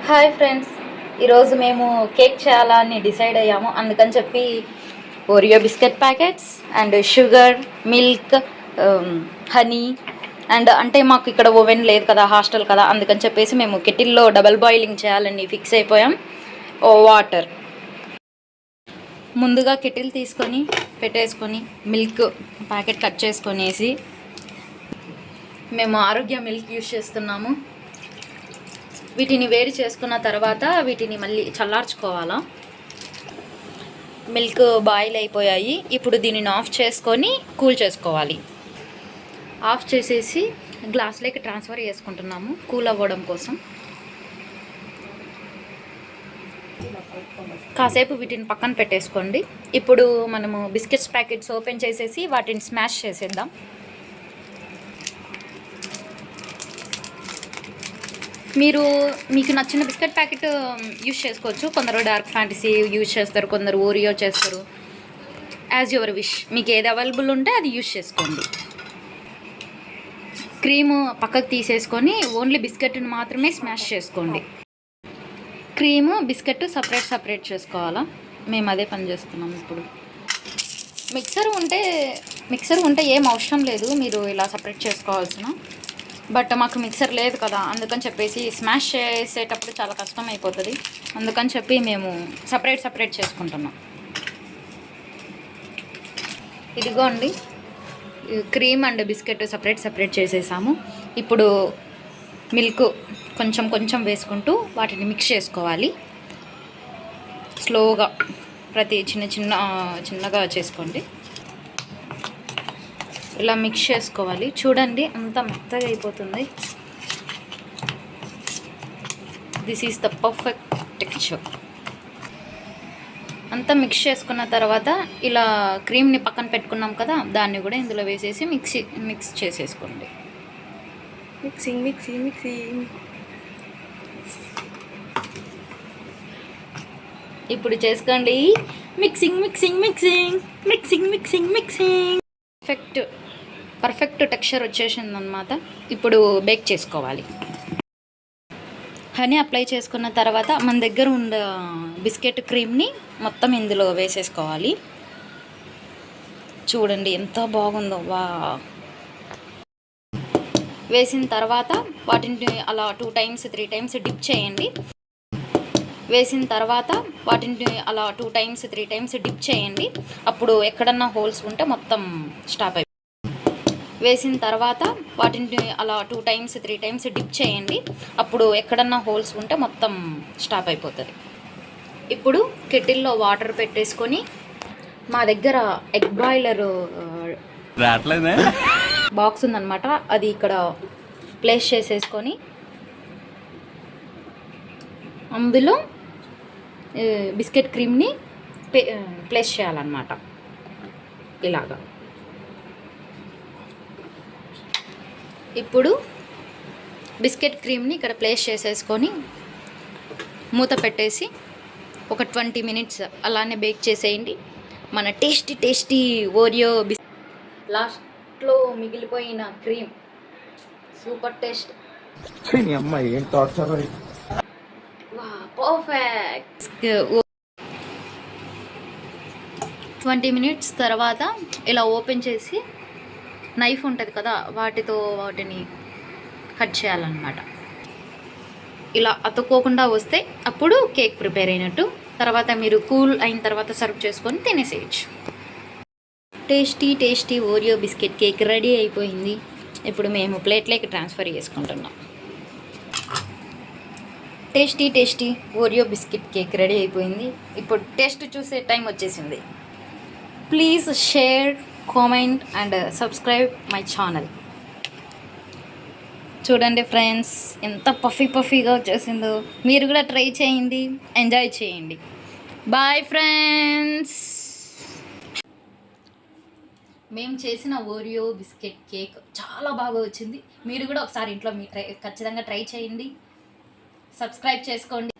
Hi friends, ఈరోజు మేము cake చేయాలని డిసైడ్ అయ్యాము. అందుకని చెప్పి Oreo biscuit packets and sugar, milk, honey and అంటే మాకు ఇక్కడ ఓవెన్ లేదు కదా, హాస్టల్ కదా, అందుకని చెప్పేసి మేము కెటిల్లో డబల్ బాయిలింగ్ చేయాలని ఫిక్స్ అయిపోయాం. వాటర్ ముందుగా కెటిల్ తీసుకొని పెట్టేసుకొని మిల్క్ ప్యాకెట్ కట్ చేసుకొనేసి మేము ఆరోగ్య మిల్క్ యూజ్ చేస్తున్నాము. వీటిని వేడి చేసుకున్న తర్వాత వీటిని మళ్ళీ చల్లార్చుకోవాలా. మిల్క్ బాయిల్ అయిపోయాయి. ఇప్పుడు దీనిని ఆఫ్ చేసుకొని కూల్ చేసుకోవాలి. ఆఫ్ చేసేసి గ్లాస్లోకి ట్రాన్స్ఫర్ చేసుకుంటున్నాము కూల్ అవ్వడం కోసం. కాసేపు వీటిని పక్కన పెట్టేసుకోండి. ఇప్పుడు మనము బిస్కెట్స్ ప్యాకెట్స్ ఓపెన్ చేసేసి వాటిని స్మాష్ చేసేద్దాం. మీకు నచ్చిన బిస్కెట్ ప్యాకెట్ యూజ్ చేసుకోవచ్చు. కొందరు డార్క్ ఫ్యాంటసీ యూజ్ చేస్తారు, కొందరు ఓరియో చేస్తారు. యాజ్ యువర్ విష్, మీకు ఏది అవైలబుల్ ఉంటే అది యూజ్ చేసుకోండి. క్రీము పక్కకు తీసేసుకొని ఓన్లీ బిస్కెట్ని మాత్రమే స్మాష్ చేసుకోండి. క్రీము బిస్కెట్ సపరేట్ చేసుకోవాలా. మేము అదే పని చేస్తున్నాం. ఇప్పుడు మిక్సర్ ఉంటే ఏం అవసరం లేదు, మీరు ఇలా సపరేట్ చేసుకోవాల్సిన. బట్ మాకు మిక్సర్ లేదు కదా, అందుకని చెప్పేసి స్మాష్ చేసేటప్పుడు చాలా కష్టం అయిపోతుంది. అందుకని చెప్పి మేము సపరేట్ చేసుకుంటున్నాం. ఇదిగోండి, క్రీమ్ అండ్ బిస్కెట్ సపరేట్ చేసేసాము. ఇప్పుడు మిల్క్ కొంచెం వేసుకుంటూ వాటిని మిక్స్ చేసుకోవాలి. స్లోగా ప్రతి చిన్నగా చేసుకోండి. ఇలా మిక్స్ చేసుకోవాలి. చూడండి, అంత మెత్తగా అయిపోతుంది. This is the perfect texture. అంతా మిక్స్ చేసుకున్న తర్వాత ఇలా క్రీమ్ని పక్కన పెట్టుకున్నాం కదా, దాన్ని కూడా ఇందులో వేసేసి మిక్స్ చేసేసుకోండి. మిక్సింగ్. ఇప్పుడు చేసుకోండి. మిక్సింగ్. పర్ఫెక్ట్ టెక్స్చర్ వచ్చేసింది అన్నమాట. ఇప్పుడు బేక్ చేసుకోవాలి. హనీ అప్లై చేసుకున్న తర్వాత మన దగ్గర ఉన్న బిస్కెట్ క్రీమ్ని మొత్తం ఇందులో వేసేసుకోవాలి. చూడండి ఎంత బాగుందో. వేసిన తర్వాత వాటిని అలా 2 times 3 times డిప్ చేయండి. అప్పుడు ఎక్కడన్నా హోల్స్ ఉంటే మొత్తం స్టాప్ అయిపోతుంది. వేసిన తర్వాత వాటిని అలా 2 times 3 times డిప్ చేయండి. అప్పుడు ఎక్కడన్నా హోల్స్ ఉంటే మొత్తం స్టాప్ అయిపోతుంది. ఇప్పుడు కెటిల్లో వాటర్ పెట్టేసుకొని మా దగ్గర ఎగ్ బాయిలర్ బాక్స్ ఉందన్నమాట, అది ఇక్కడ ప్లేస్ చేసేసుకొని అందులో బిస్కెట్ క్రీమ్ని ప్లేస్ చేయాలన్నమాట. ఇలాగా ఇప్పుడు బిస్కెట్ క్రీమ్ని ఇక్కడ ప్లేస్ చేసేసుకొని మూత పెట్టేసి ఒక 20 minutes అలానే బేక్ చేసేయండి. మన టేస్టీ ఓరియో లాస్ట్లో మిగిలిపోయిన cream super taste. Perfect. 20 minutes తర్వాత ఇలా ఓపెన్ చేసి నైఫ్ ఉంటుంది కదా, వాటితో వాటిని కట్ చేయాలన్నమాట. ఇలా అతుక్కోకుండా వస్తే అప్పుడు కేక్ ప్రిపేర్ అయినట్టు. తర్వాత మీరు కూల్ అయిన తర్వాత సర్వ్ చేసుకొని తినేసేయచ్చు. Tasty Oreo biscuit cake ready అయిపోయింది. ఇప్పుడు మేము ప్లేట్లోకి ట్రాన్స్ఫర్ చేసుకుంటున్నాం. Tasty Oreo biscuit cake ready అయిపోయింది. ఇప్పుడు టేస్ట్ చూసే టైం వచ్చేసింది. Please share, comment and subscribe my channel. చూడండి ఫ్రెండ్స్, ఎంత పఫీగా వచ్చేసిందో. మీరు కూడా ట్రై చేయండి, ఎంజాయ్ చేయండి. Bye friends. మేము చేసిన ఓరియో బిస్కెట్ కేక్ చాలా బాగా వచ్చింది. మీరు కూడా ఒకసారి ఇంట్లో ఖచ్చితంగా ట్రై చేయండి. సబ్స్క్రైబ్ చేసుకోండి.